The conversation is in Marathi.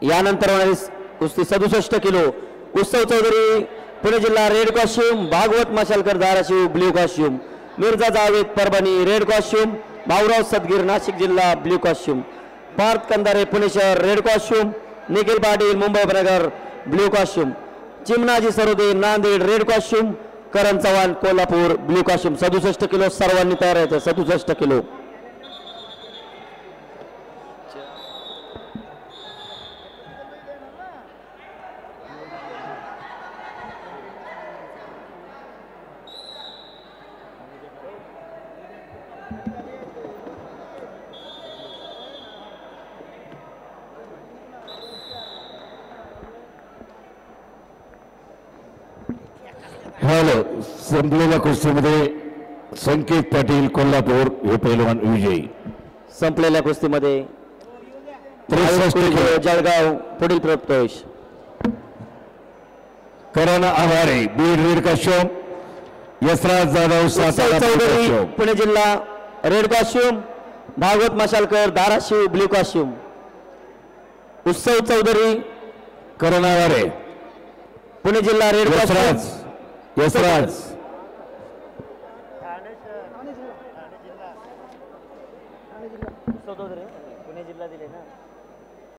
यानंतर होणारी कुस्ती 67 किलो उत्सव चौधरी पुणे जिल्हा red costume, Bhagwat Mashalkar Dharashiv blue costume, Mirza Javed Parbhani red costume, Bhaurao Sadgir Nashik जिल्हा ब्ल्यू कॉस्ट्यूम, पार्थ कंदारे पुणे शहर रेड कॉस्ट्यूम, निखिल पाटील मुंबई उपनगर blue costume, Chimnaji Sarode Nanded red costume, Karan Chavan Kolhapur blue costume. 67 kilo सर्वांनी तयार आहे। 67 किलो संपलेल्या कुस्तीमध्ये संकेत पाटील कोल्हापूर हे पहिलवान विजयी। संपलेल्या कुस्तीमध्ये 63 किलो जळगाव पुढील प्रवेश। करण आवारे बीड रेड कॉस्ट्यूम, यशराज जाधव सातारा चौधरी पुणे जिल्हा red costume, Bhagwat Mashalkar Dharashiv blue costume. Utsav Chaudhari करण आवारे पुणे जिल्हा रेड कॉस्ट्यूम, यशराज चौधरी